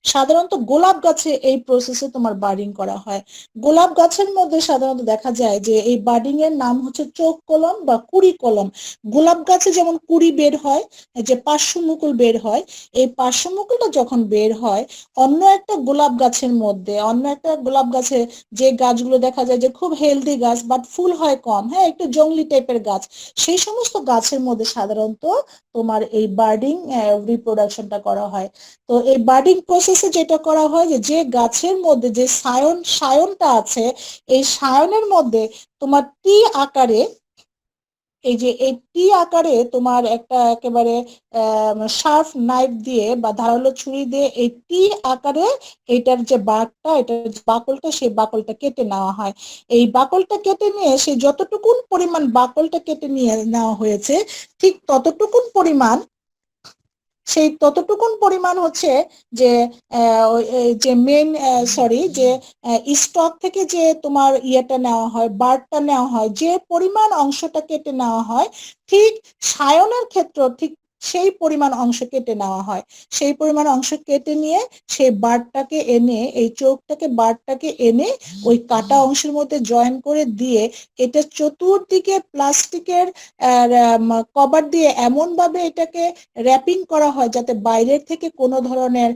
সাধারণত গোলাপ গাছে এই প্রসেসে তোমার বার্ডিং করা হয়। গোলাপ গাছের মধ্যে সাধারণত দেখা যায় যে এই বার্ডিং এর নাম হচ্ছে চোখ কলম বা কুড়ি কলম। গোলাপ গাছে যেমন কুড়ি বের হয়, যে পার্শ্বমুকুল বের হয়, এই পার্শ্বমুকুলটা যখন বের হয় অন্য একটা গোলাপ গাছের মধ্যে, অন্য একটা গোলাপ গাছে যে গাছগুলো দেখা যায় যে খুব হেলদি গাছ বাট ফুল হয় কম, হ্যাঁ একটু জংলি টাইপের গাছ, সেই সমস্ত গাছের মধ্যে সাধারণত তোমার এই বার্ডিং রিপ্রোডাকশনটা করা হয়। তো এই বার্ডিং প্রসেসে যেটা করা হয় যে যে গাছের মধ্যে যে সায়নটা আছে, এই সায়নের মধ্যে তোমার টি আকারে, এই যে এই টি আকারে তোমার একটা একেবারে শার্প নাইফ দিয়ে বা ধারালো ছুরি দিয়ে এই টি আকারে এটার যে বাকটা, এটার যে বাকলটা, সেই বাকলটা কেটে নেওয়া হয়। এই বাকলটা কেটে নিয়ে সেই যতটুকুন পরিমাণ বাকলটা কেটে নিয়ে নেওয়া হয়েছে, ঠিক ততটুকুন পরিমাণ, সেই ততটুকুন পরিমাণ হচ্ছে যে যে মেন সরি যে স্টক থেকে যে তোমার ইয়েটা নেওয়া হয়, বার্ডটা নেওয়া হয়, যে পরিমাণ অংশটা কেটে নেওয়া হয়, ঠিক সায়নের ক্ষেত্রে ঠিক সেই পরিমাণ অংশ কেটে নেওয়া হয়। সেই পরিমাণ অংশ কেটে নিয়ে সেই বার্ডটাকে এনে, এই চোখটাকে বার্ডটাকে এনে ওই কাটা অংশের মধ্যে জয়েন করে দিয়ে এটা চতুর্দিকে প্লাস্টিকের কভার দিয়ে এমন ভাবে এটাকে র্যাপিং করা হয় যাতে বাইরের থেকে কোনো ধরনের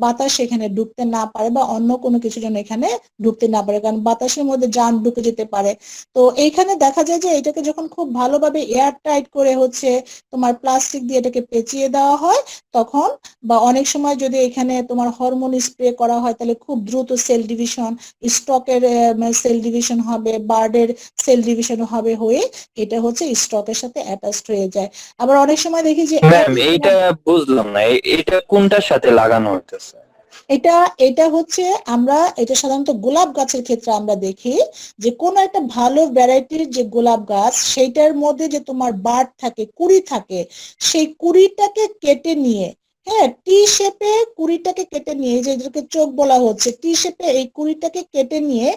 বাতাস এখানে ঢুকতে না পারে বা অন্য কোনো কিছু যেন এখানে ঢুকতে না পারে, কারণ বাতাসের মধ্যে জাম ঢুকে যেতে পারে। তো এইখানে দেখা যায় যে এটাকে যখন খুব ভালোভাবে এয়ার টাইট করে হচ্ছে তোমার প্লাস্টিক দিয়ে এটাকে পেঁচিয়ে দেওয়া হয়, তখন বা অনেক সময় যদি এখানে তোমার হরমোন স্প্রে করা হয় তাহলে খুব দ্রুত সেল ডিভিশন, স্টকের সেল ডিভিশন হবে, বার্ডের সেল ডিভিশন হবে, হয়ে এটা হচ্ছে স্টকের সাথে অ্যাটাচড হয়ে যায়। আবার অনেক সময় দেখি যে ম্যাম এইটা বুঝলাম না, এটা কোনটার সাথে লাগানো হইতেছে? এটা এটা হচ্ছে আমরা এটা সাধারণত গোলাপ গাছের ক্ষেত্রে আমরা দেখি যে কোন একটা ভালো ভ্যারাইটির যে গোলাপ গাছ, সেইটার মধ্যে যে তোমার বার্ড থাকে, কুড়ি থাকে, সেই কুড়িটাকে কেটে নিয়ে, হ্যাঁ টি শেপে কুড়িটাকে কেটে নিয়ে, যেটাকে চোখ বলা হচ্ছে, টি শেপে এই কুড়িটাকে কেটে নিয়ে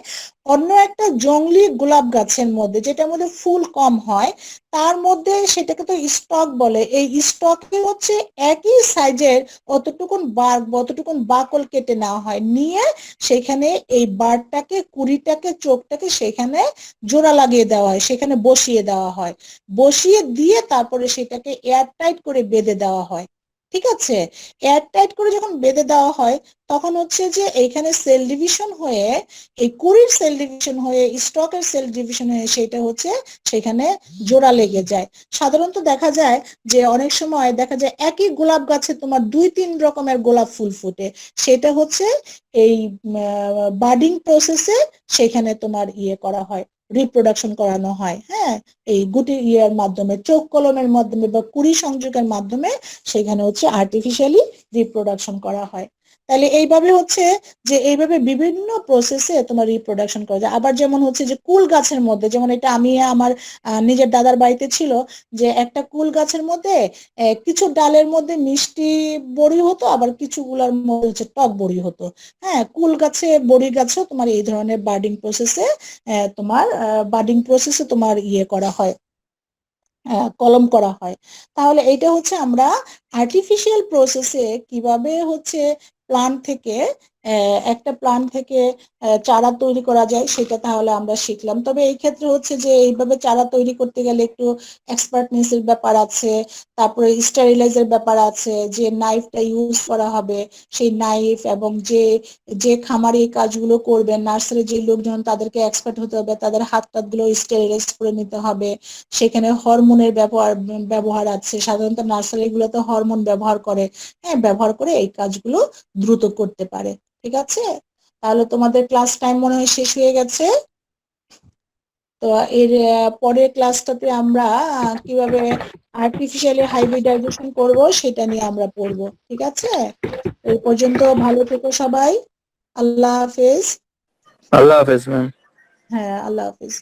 অন্য একটা জংলি গোলাপ গাছের মধ্যে যেটার মধ্যে ফুল কম হয়, তার মধ্যে সেটাকে তো স্টক বলে, এই স্টকে হচ্ছে একই সাইজের অতটুকুন বাকল কেটে নেওয়া হয়, নিয়ে সেখানে এই বার্ডটাকে, কুড়িটাকে, চোখটাকে সেখানে জোড়া লাগিয়ে দেওয়া হয়, সেখানে বসিয়ে দেওয়া হয়, বসিয়ে দিয়ে তারপরে সেটাকে এয়ার টাইট করে বেঁধে দেওয়া হয়। ঠিক আছে, এয়ার টাইট করে যখন বেঁধে দেওয়া হয় তখন হচ্ছে যে এইখানে সেল ডিভিশন হয়ে, এই কুড়ির সেল ডিভিশন হয়ে, স্টকের সেল ডিভিশন হয়ে সেটা হচ্ছে সেখানে জোড়া লেগে যায়। সাধারণত দেখা যায় যে অনেক সময় দেখা যায় একই গোলাপ গাছে তোমার 2-3 রকমের গোলাপ ফুল ফুটে, সেটা হচ্ছে এই বার্ডিং প্রসেসে সেখানে তোমার ইয়ে করা হয়, রিপ্রোডাকশন করানো হয়, হ্যাঁ এই গুটি ইয়ের মাধ্যমে, চোখ কলমের মাধ্যমে বা কুড়ি সংযোগের মাধ্যমে সেখানে হচ্ছে আর্টিফিশিয়ালি রিপ্রোডাকশন করা হয়। তাহলে এইভাবে হচ্ছে যে এইভাবে বিভিন্ন প্রসেসে তোমার রিপ্রোডাকশন করা যায়। আবার যেমন হচ্ছে যে কুল গাছের মধ্যে, যেমন এটা আমি আমার নিজের দাদার বাড়িতে ছিল, যে একটা কুল গাছের মধ্যে কিছু ডালের মধ্যে মিষ্টি বড়ি হতো, আবার কিছুগুলোর মধ্যে হচ্ছে টক বড়ি হতো। হ্যাঁ কুল গাছে, বড়ি গাছেও তোমার এই ধরনের বার্ডিং প্রসেসে তোমার ইয়ে করা হয়, কলম করা হয়। তাহলে এটা হচ্ছে আমরা আর্টিফিশিয়াল প্রসেসে কিভাবে হচ্ছে প্লান্ট থেকে, একটা প্লান্ট থেকে চারা তৈরি করা যায় সেটা তাহলে আমরা শিখলাম। তবে এই ক্ষেত্রে হচ্ছে যে এইভাবে চারা তৈরি করতে গেলে একটু এক্সপার্টনেসের ব্যাপার আছে, তারপরে স্টেরিলাইজের ব্যাপার আছে, যে নাইফটা ইউজ করা হবে সেই নাইফ, এবং যে যে খামারে এই কাজগুলো করবে, নার্সারি যে লোকজন তাদেরকে এক্সপার্ট হতে হবে, তাদের হাত টাতগুলো স্টেরিলাইজ করে নিতে হবে। সেখানে হরমোনের ব্যবহার আছে, সাধারণত নার্সারি গুলোতে হরমোন ব্যবহার করে, হ্যাঁ ব্যবহার করে এই কাজগুলো দ্রুত করতে পারে। ঠিক আছে, তাহলে তোমাদের ক্লাস টাইম মনে হয় শেষ হয়ে গেছে। তো এর পরের ক্লাসটাতে আমরা কিভাবে আর্টিফিশিয়ালি হাইব্রিডাইজেশন করব সেটা নিয়ে আমরা পড়বো। ঠিক আছে, এই পর্যন্ত ভালো থেকো সবাই। আল্লাহ হাফেজ। আল্লাহ হাফেজ ম্যাম। হ্যাঁ আল্লাহ হাফেজ।